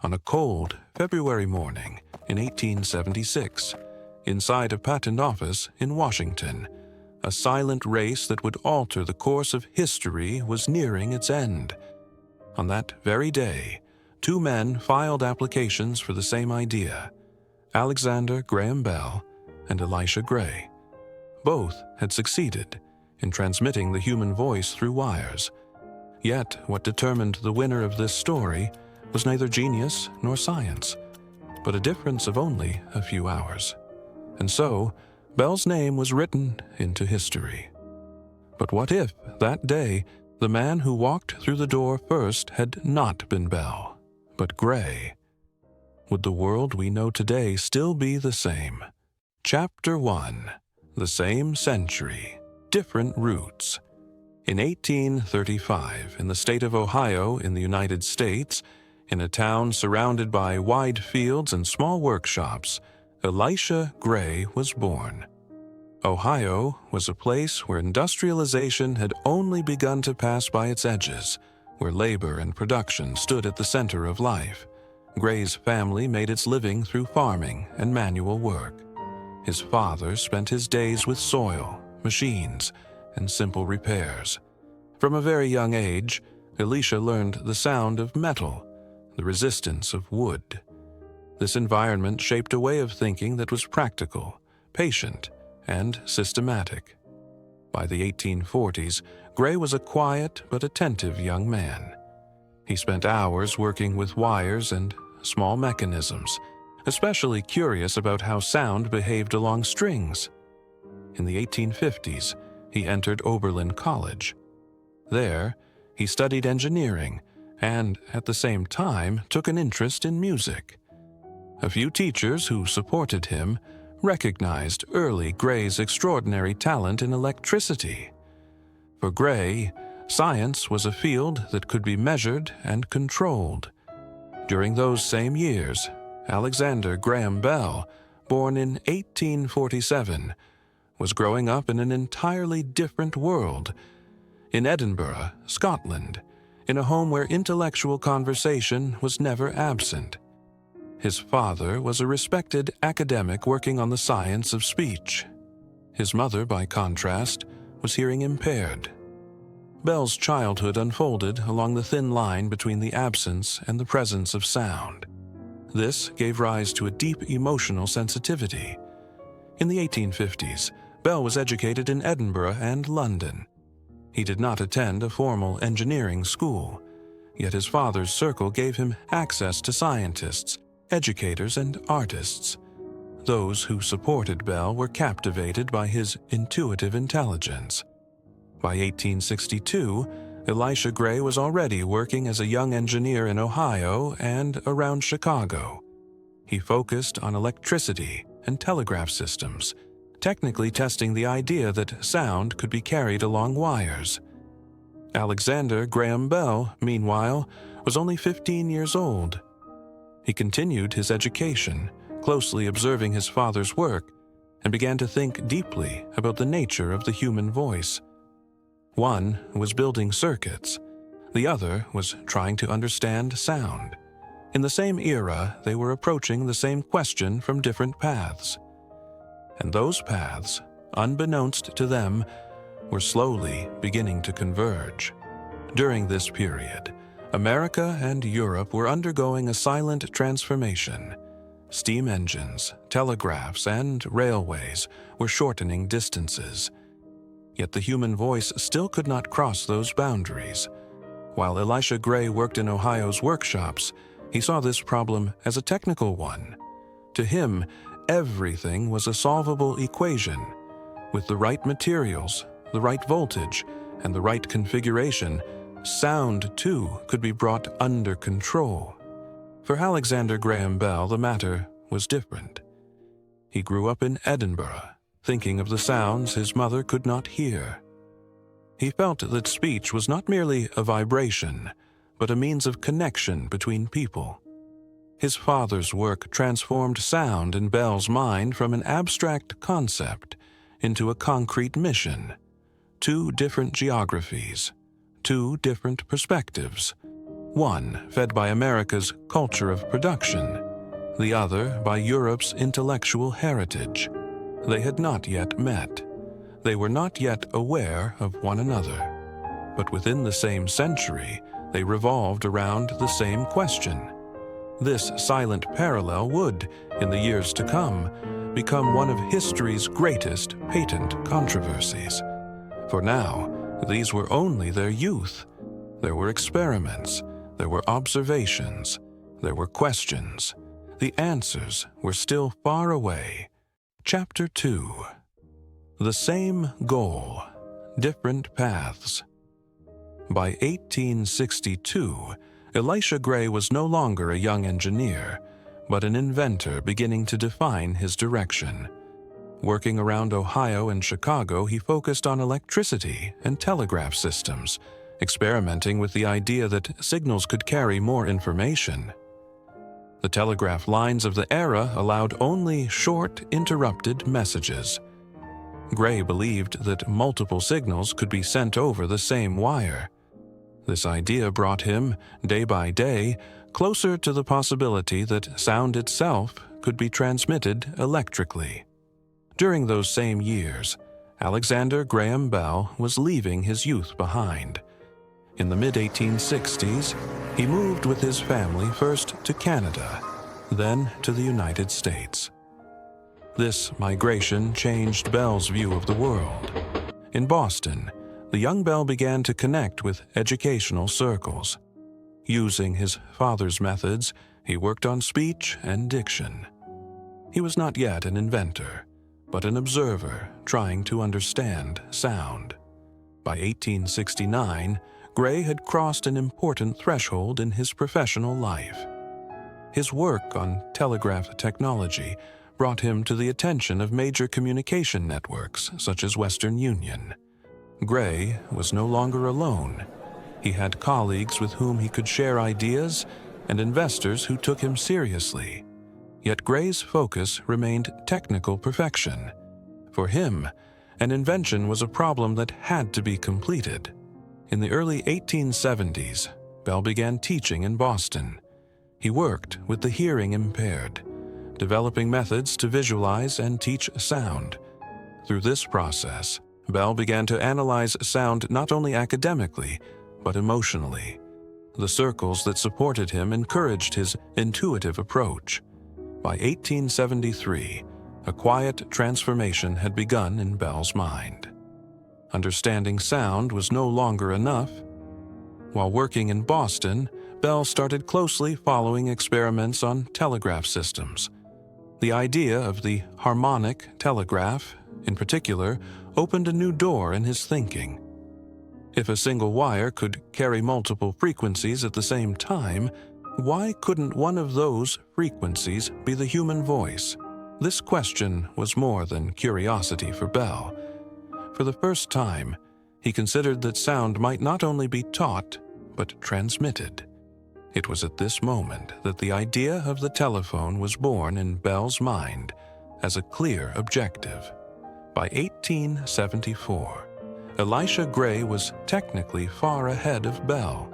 on a cold February morning in 1876, inside a patent office in Washington. A silent race that would alter the course of history was nearing its end. On that very day, two men filed applications for the same idea, Alexander Graham Bell and Elisha Gray. Both had succeeded in transmitting the human voice through wires. Yet what determined the winner of this story was neither genius nor science, but a difference of only a few hours. And so, Bell's name was written into history. But what if, that day, the man who walked through the door first had not been Bell, but Gray? Would the world we know today still be the same? Chapter 1. The Same Century, Different Roots. In 1835, in the state of Ohio in the United States, in a town surrounded by wide fields and small workshops, Elisha Gray was born. Ohio was a place where industrialization had only begun to pass by its edges, where labor and production stood at the center of life. Gray's family made its living through farming and manual work. His father spent his days with soil, machines, and simple repairs. From a very young age, Elisha learned the sound of metal, the resistance of wood. This environment shaped a way of thinking that was practical, patient, and systematic. By the 1840s, Gray was a quiet but attentive young man. He spent hours working with wires and small mechanisms, especially curious about how sound behaved along strings. In the 1850s, he entered Oberlin College. There, he studied engineering and, at the same time, took an interest in music. A few teachers who supported him recognized early Gray's extraordinary talent in electricity. For Gray, science was a field that could be measured and controlled. During those same years, Alexander Graham Bell, born in 1847, was growing up in an entirely different world. In Edinburgh, Scotland, in a home where intellectual conversation was never absent. His father was a respected academic working on the science of speech. His mother, by contrast, was hearing impaired. Bell's childhood unfolded along the thin line between the absence and the presence of sound. This gave rise to a deep emotional sensitivity. In the 1850s, Bell was educated in Edinburgh and London. He did not attend a formal engineering school, yet his father's circle gave him access to scientists, educators, and artists. Those who supported Bell were captivated by his intuitive intelligence. By 1862, Elisha Gray was already working as a young engineer in Ohio and around Chicago. He focused on electricity and telegraph systems, technically testing the idea that sound could be carried along wires. Alexander Graham Bell, meanwhile, was only 15 years old. He continued his education, closely observing his father's work, and began to think deeply about the nature of the human voice. One was building circuits. The other was trying to understand sound. In the same era, they were approaching the same question from different paths. And those paths, unbeknownst to them, were slowly beginning to converge. During this period, America and Europe were undergoing a silent transformation. Steam engines, telegraphs, and railways were shortening distances. Yet the human voice still could not cross those boundaries. While Elisha Gray worked in Ohio's workshops, he saw this problem as a technical one. To him, everything was a solvable equation. With the right materials, the right voltage, and the right configuration, sound, too, could be brought under control. For Alexander Graham Bell, the matter was different. He grew up in Edinburgh, thinking of the sounds his mother could not hear. He felt that speech was not merely a vibration, but a means of connection between people. His father's work transformed sound in Bell's mind from an abstract concept into a concrete mission. Two different geographies, two different perspectives. one fed by America's culture of production, the other by Europe's intellectual heritage. They had not yet met. They were not yet aware of one another. But within the same century, they revolved around the same question. This silent parallel would, in the years to come, become one of history's greatest patent controversies. For now, these were only their youth. There were experiments, there were observations, there were questions. The answers were still far away. Chapter 2. The same goal, different paths. By 1862, Elisha Gray was no longer a young engineer, but an inventor beginning to define his direction. Working around Ohio and Chicago, he focused on electricity and telegraph systems, experimenting with the idea that signals could carry more information. The telegraph lines of the era allowed only short, interrupted messages. Gray believed that multiple signals could be sent over the same wire. This idea brought him, day by day, closer to the possibility that sound itself could be transmitted electrically. During those same years, Alexander Graham Bell was leaving his youth behind. In the mid-1860s, he moved with his family first to Canada, then to the United States. This migration changed Bell's view of the world. In Boston, the young Bell began to connect with educational circles. Using his father's methods, he worked on speech and diction. He was not yet an inventor, but an observer trying to understand sound. By 1869, Gray had crossed an important threshold in his professional life. His work on telegraph technology brought him to the attention of major communication networks such as Western Union. Gray was no longer alone. He had colleagues with whom he could share ideas and investors who took him seriously. Yet Gray's focus remained technical perfection. For him, an invention was a problem that had to be completed. In the early 1870s, Bell began teaching in Boston. He worked with the hearing impaired, developing methods to visualize and teach sound. Through this process, Bell began to analyze sound not only academically, but emotionally. The circles that supported him encouraged his intuitive approach. By 1873, a quiet transformation had begun in Bell's mind. Understanding sound was no longer enough. While working in Boston, Bell started closely following experiments on telegraph systems. The idea of the harmonic telegraph, in particular, opened a new door in his thinking. If a single wire could carry multiple frequencies at the same time, why couldn't one of those frequencies be the human voice? This question was more than curiosity for Bell. For the first time, he considered that sound might not only be taught, but transmitted. It was at this moment that the idea of the telephone was born in Bell's mind as a clear objective. By 1874, Elisha Gray was technically far ahead of Bell.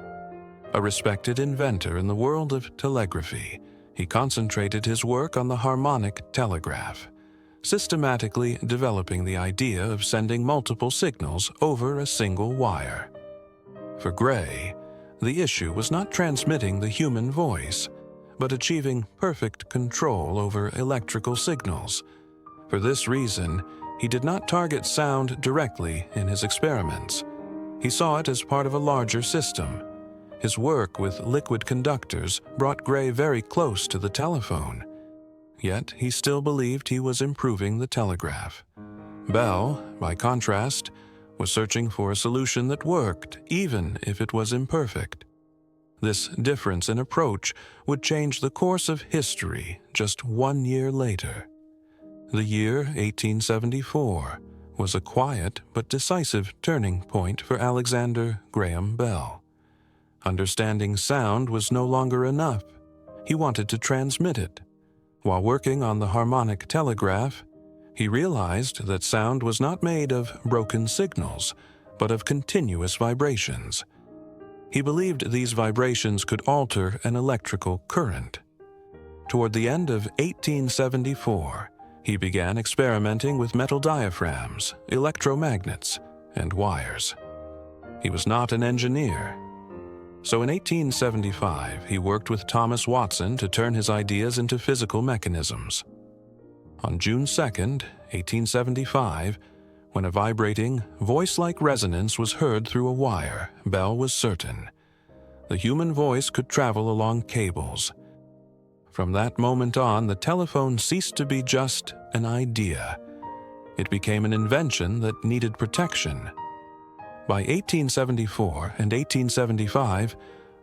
A respected inventor in the world of telegraphy, he concentrated his work on the harmonic telegraph, systematically developing the idea of sending multiple signals over a single wire. For Gray, the issue was not transmitting the human voice, but achieving perfect control over electrical signals. For this reason, he did not target sound directly in his experiments. He saw it as part of a larger system. His work with liquid conductors brought Gray very close to the telephone. Yet he still believed he was improving the telegraph. Bell, by contrast, was searching for a solution that worked, even if it was imperfect. This difference in approach would change the course of history just 1 year later. The year 1874 was a quiet but decisive turning point for Alexander Graham Bell. Understanding sound was no longer enough. He wanted to transmit it. While working on the harmonic telegraph, he realized that sound was not made of broken signals, but of continuous vibrations. He believed these vibrations could alter an electrical current. Toward the end of 1874, he began experimenting with metal diaphragms, electromagnets, and wires. He was not an engineer. So in 1875, he worked with Thomas Watson to turn his ideas into physical mechanisms. On June 2, 1875, when a vibrating, voice-like resonance was heard through a wire, Bell was certain. The human voice could travel along cables. From that moment on, the telephone ceased to be just an idea. It became an invention that needed protection. By 1874 and 1875,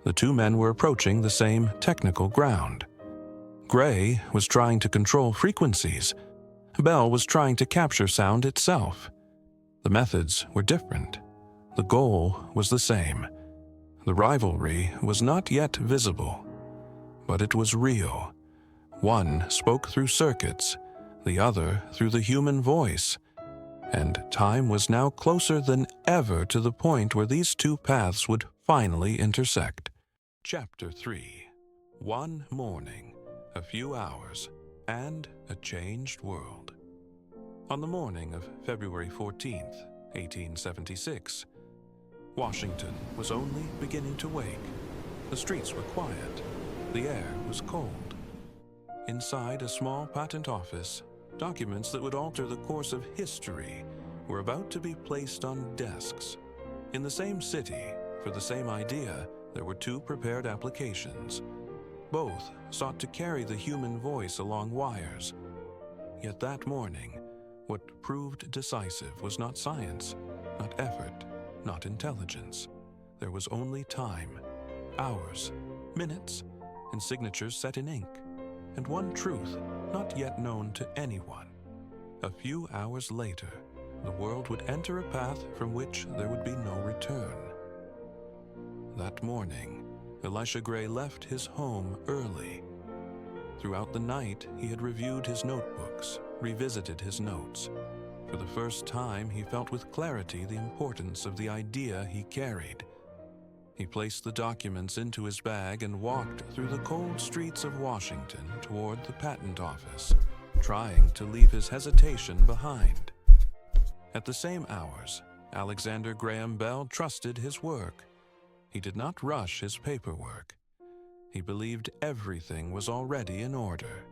the two men were approaching the same technical ground. Gray was trying to control frequencies. Bell was trying to capture sound itself. The methods were different. The goal was the same. The rivalry was not yet visible, but it was real. One spoke through circuits, the other through the human voice, and time was now closer than ever to the point where these two paths would finally intersect. Chapter 3. One morning, a few hours, and a changed world. On the morning of February 14th, 1876, Washington was only beginning to wake. The streets were quiet. The air was cold. Inside a small patent office, documents that would alter the course of history were about to be placed on desks. In the same city, for the same idea, there were two prepared applications. Both sought to carry the human voice along wires. Yet that morning, what proved decisive was not science, not effort, not intelligence. There was only time, hours, minutes, and signatures set in ink, and one truth not yet known to anyone. A few hours later, the world would enter a path from which there would be no return. That morning, Elisha Gray left his home early. Throughout the night, he had reviewed his notebooks, revisited his notes. For the first time, he felt with clarity the importance of the idea he carried. He placed the documents into his bag and walked through the cold streets of Washington toward the patent office, trying to leave his hesitation behind. At the same hours, Alexander Graham Bell trusted his work. He did not rush his paperwork. He believed everything was already in order.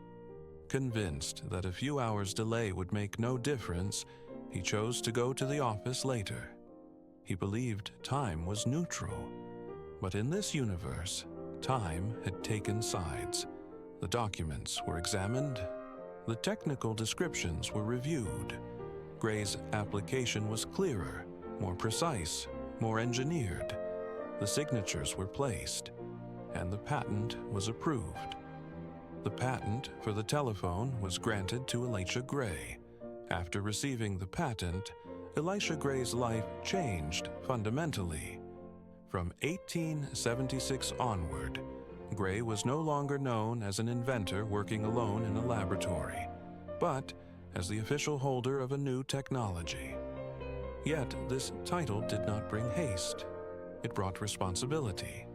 Convinced that a few hours' delay would make no difference, he chose to go to the office later. He believed time was neutral. But in this universe, time had taken sides. The documents were examined. The technical descriptions were reviewed. Gray's application was clearer, more precise, more engineered. The signatures were placed, and the patent was approved. The patent for the telephone was granted to Elisha Gray. After receiving the patent, Elisha Gray's life changed fundamentally. From 1876 onward, Gray was no longer known as an inventor working alone in a laboratory, but as the official holder of a new technology. Yet this title did not bring haste. It brought responsibility.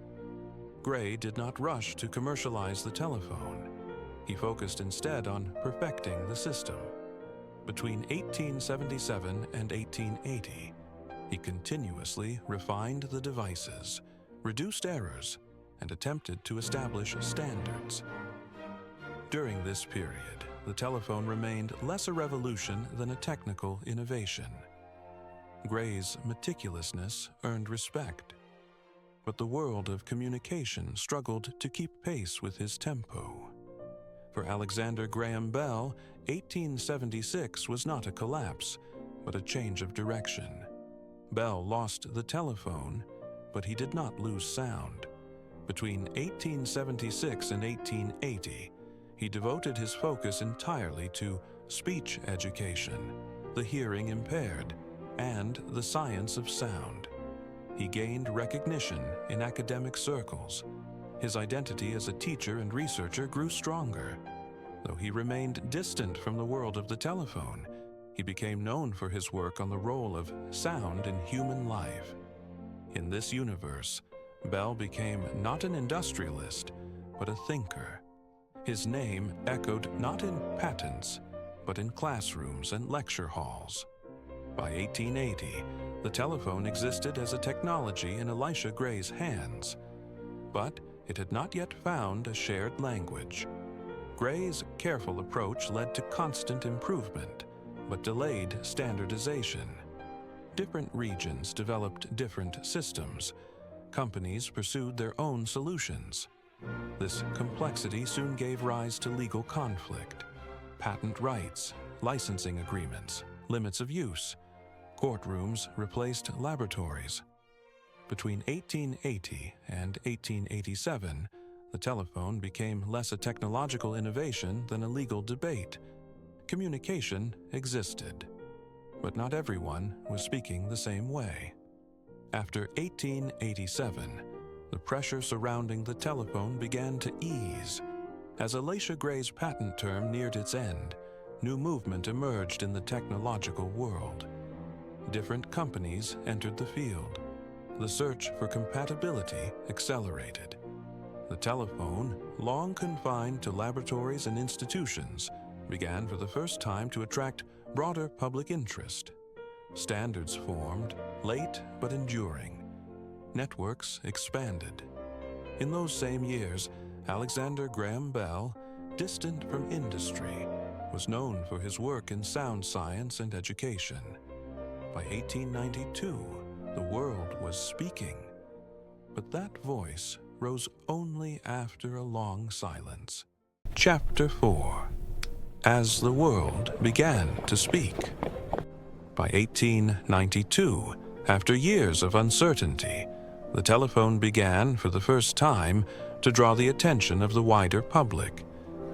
Gray did not rush to commercialize the telephone. He focused instead on perfecting the system. Between 1877 and 1880, he continuously refined the devices, reduced errors, and attempted to establish standards. During this period, the telephone remained less a revolution than a technical innovation. Gray's meticulousness earned respect, but the world of communication struggled to keep pace with his tempo. For Alexander Graham Bell, 1876 was not a collapse, but a change of direction. Bell lost the telephone, but he did not lose sound. Between 1876 and 1880, he devoted his focus entirely to speech education, the hearing impaired, and the science of sound. He gained recognition in academic circles. His identity as a teacher and researcher grew stronger. Though he remained distant from the world of the telephone, he became known for his work on the role of sound in human life. In this universe, Bell became not an industrialist, but a thinker. His name echoed not in patents, but in classrooms and lecture halls. By 1880, the telephone existed as a technology in Elisha Gray's hands, but it had not yet found a shared language. Gray's careful approach led to constant improvement, but delayed standardization. Different regions developed different systems. Companies pursued their own solutions. This complexity soon gave rise to legal conflict, patent rights, licensing agreements, limits of use. Courtrooms replaced laboratories. Between 1880 and 1887, the telephone became less a technological innovation than a legal debate. Communication existed, but not everyone was speaking the same way. After 1887, the pressure surrounding the telephone began to ease. As Elisha Gray's patent term neared its end, new movement emerged in the technological world. Different companies entered the field. The search for compatibility accelerated. The telephone, long confined to laboratories and institutions, began for the first time to attract broader public interest. Standards formed, late but enduring. Networks expanded. In those same years, Alexander Graham Bell, distant from industry, was known for his work in sound science and education. By 1892, the world was speaking, but that voice rose only after a long silence. Chapter 4. As the world began to speak. By 1892, after years of uncertainty, the telephone began, for the first time, to draw the attention of the wider public.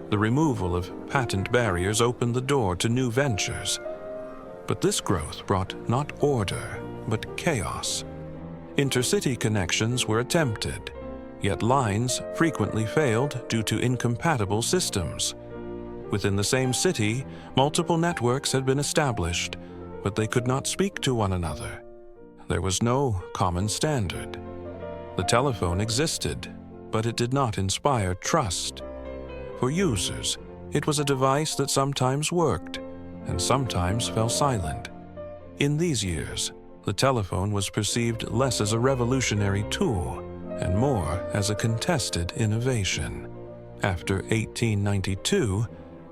The removal of patent barriers opened the door to new ventures. But this growth brought not order, but chaos. Intercity connections were attempted, yet lines frequently failed due to incompatible systems. Within the same city, multiple networks had been established, but they could not speak to one another. There was no common standard. The telephone existed, but it did not inspire trust. For users, it was a device that sometimes worked and sometimes fell silent. In these years, the telephone was perceived less as a revolutionary tool and more as a contested innovation. After 1892,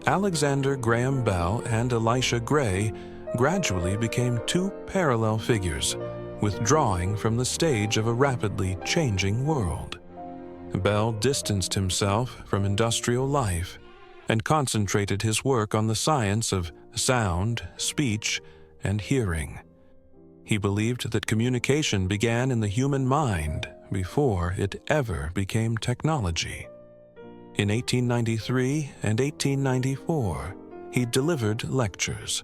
Alexander Graham Bell and Elisha Gray gradually became two parallel figures, withdrawing from the stage of a rapidly changing world. Bell distanced himself from industrial life and concentrated his work on the science of sound, speech, and hearing. He believed that communication began in the human mind before it ever became technology. In 1893 and 1894, he delivered lectures.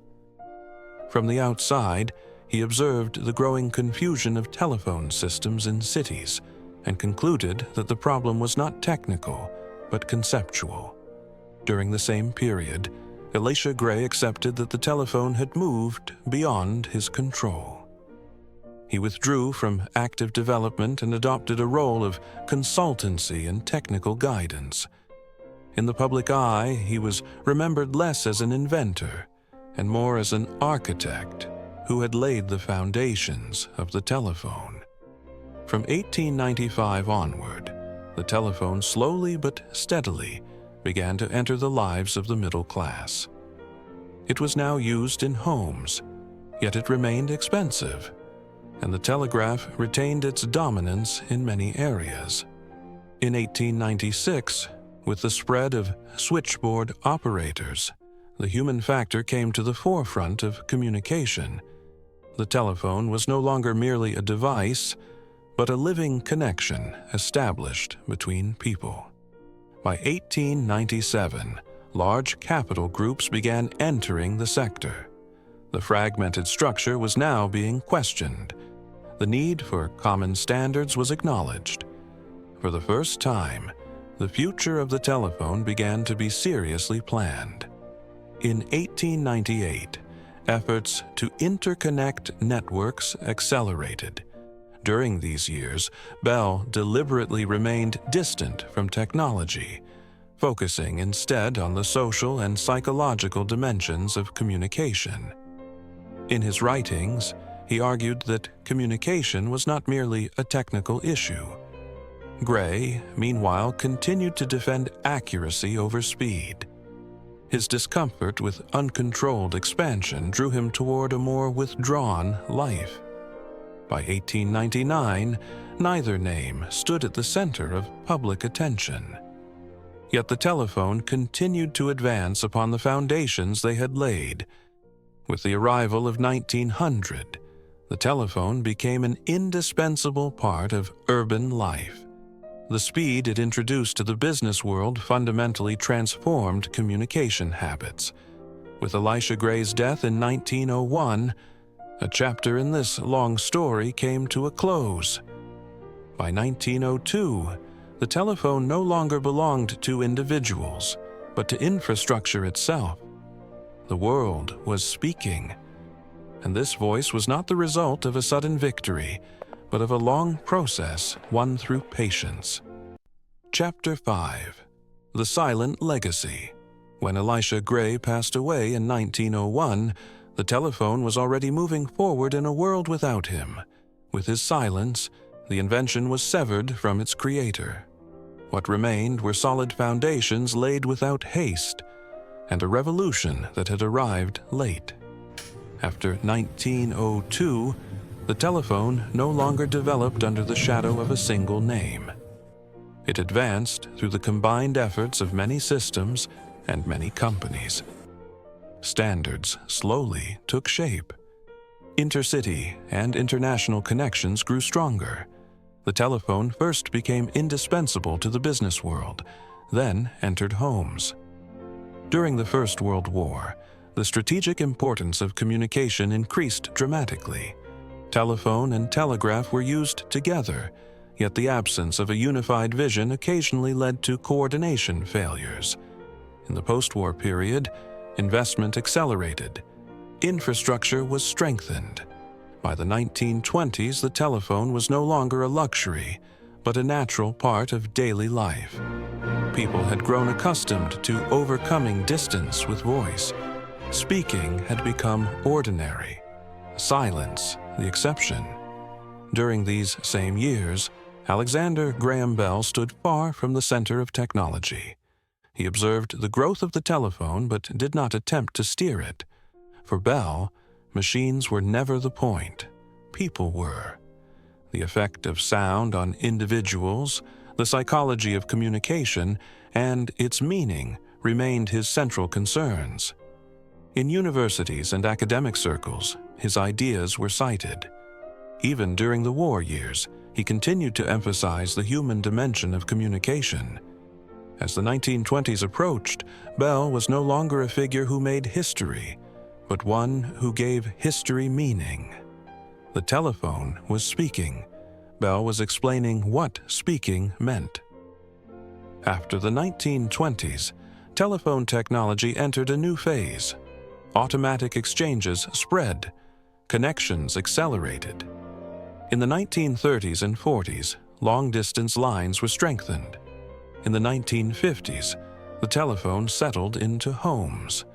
From the outside, he observed the growing confusion of telephone systems in cities and concluded that the problem was not technical, but conceptual. During the same period, Elisha Gray accepted that the telephone had moved beyond his control. He withdrew from active development and adopted a role of consultancy and technical guidance. In the public eye, he was remembered less as an inventor and more as an architect who had laid the foundations of the telephone. From 1895 onward, the telephone slowly but steadily began to enter the lives of the middle class. It was now used in homes, yet it remained expensive, and the telegraph retained its dominance in many areas. In 1896, with the spread of switchboard operators, the human factor came to the forefront of communication. The telephone was no longer merely a device, but a living connection established between people. By 1897, large capital groups began entering the sector. The fragmented structure was now being questioned. The need for common standards was acknowledged. For the first time, the future of the telephone began to be seriously planned. In 1898, efforts to interconnect networks accelerated. During these years, Bell deliberately remained distant from technology, focusing instead on the social and psychological dimensions of communication. In his writings, he argued that communication was not merely a technical issue. Gray, meanwhile, continued to defend accuracy over speed. His discomfort with uncontrolled expansion drew him toward a more withdrawn life. By 1899, neither name stood at the center of public attention. Yet the telephone continued to advance upon the foundations they had laid. With the arrival of 1900, the telephone became an indispensable part of urban life. The speed it introduced to the business world fundamentally transformed communication habits. With Elisha Gray's death in 1901, a chapter in this long story came to a close. By 1902, the telephone no longer belonged to individuals, but to infrastructure itself. The world was speaking, and this voice was not the result of a sudden victory, but of a long process won through patience. Chapter 5. The Silent Legacy. When Elisha Gray passed away in 1901, the telephone was already moving forward in a world without him. With his silence, the invention was severed from its creator. What remained were solid foundations laid without haste, and a revolution that had arrived late. After 1902, the telephone no longer developed under the shadow of a single name. It advanced through the combined efforts of many systems and many companies. Standards slowly took shape. Intercity and international connections grew stronger. The telephone first became indispensable to the business world, then entered homes. During the First World War, the strategic importance of communication increased dramatically. Telephone and telegraph were used together, yet the absence of a unified vision occasionally led to coordination failures. In the post-war period, investment accelerated. Infrastructure was strengthened. By the 1920s, the telephone was no longer a luxury, but a natural part of daily life. People had grown accustomed to overcoming distance with voice. Speaking had become ordinary, silence the exception. During these same years, Alexander Graham Bell stood far from the center of technology. He observed the growth of the telephone but did not attempt to steer it. For Bell, machines were never the point. People were. The effect of sound on individuals, the psychology of communication, and its meaning remained his central concerns. In universities and academic circles, his ideas were cited. Even during the war years, he continued to emphasize the human dimension of communication. As the 1920s approached, Bell was no longer a figure who made history, but one who gave history meaning. The telephone was speaking. Bell was explaining what speaking meant. After the 1920s, telephone technology entered a new phase. Automatic exchanges spread. Connections accelerated. In the 1930s and 40s, long-distance lines were strengthened. In the 1950s, the telephone settled into homes.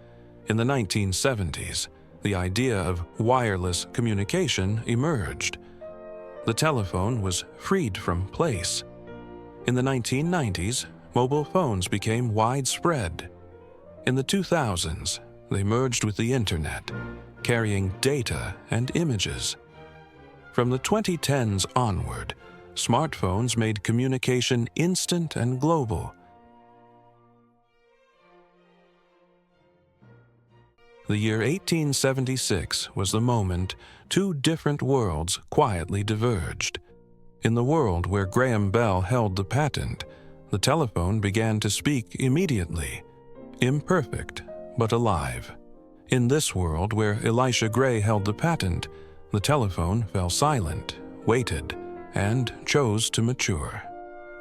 In the 1970s, the idea of wireless communication emerged. The telephone was freed from place. In the 1990s, mobile phones became widespread. In the 2000s, they merged with the Internet, carrying data and images. From the 2010s onward, smartphones made communication instant and global. The year 1876 was the moment two different worlds quietly diverged. In the world where Graham Bell held the patent, the telephone began to speak immediately, imperfect but alive. In this world where Elisha Gray held the patent, the telephone fell silent, waited, and chose to mature.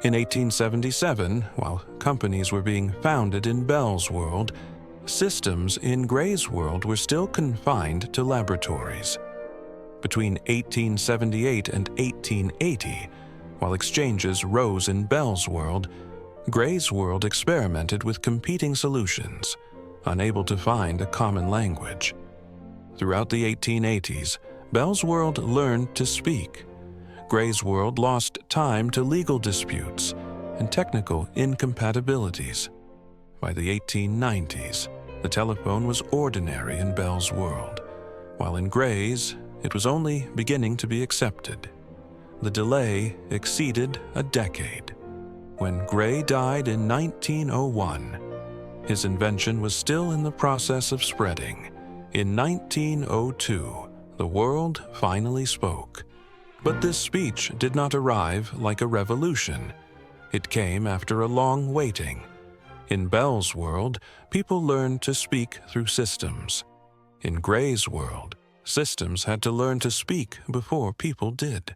In 1877, while companies were being founded in Bell's world, systems in Gray's world were still confined to laboratories. Between 1878 and 1880, while exchanges rose in Bell's world, Gray's world experimented with competing solutions, unable to find a common language. Throughout the 1880s, Bell's world learned to speak. Gray's world lost time to legal disputes and technical incompatibilities. By the 1890s, the telephone was ordinary in Bell's world, while in Gray's, it was only beginning to be accepted. The delay exceeded a decade. When Gray died in 1901, his invention was still in the process of spreading. In 1902, the world finally spoke. But this speech did not arrive like a revolution. It came after a long waiting. In Bell's world, people learned to speak through systems. In Gray's world, systems had to learn to speak before people did.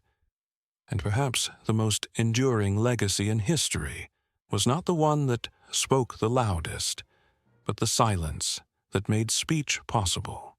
And perhaps the most enduring legacy in history was not the one that spoke the loudest, but the silence that made speech possible.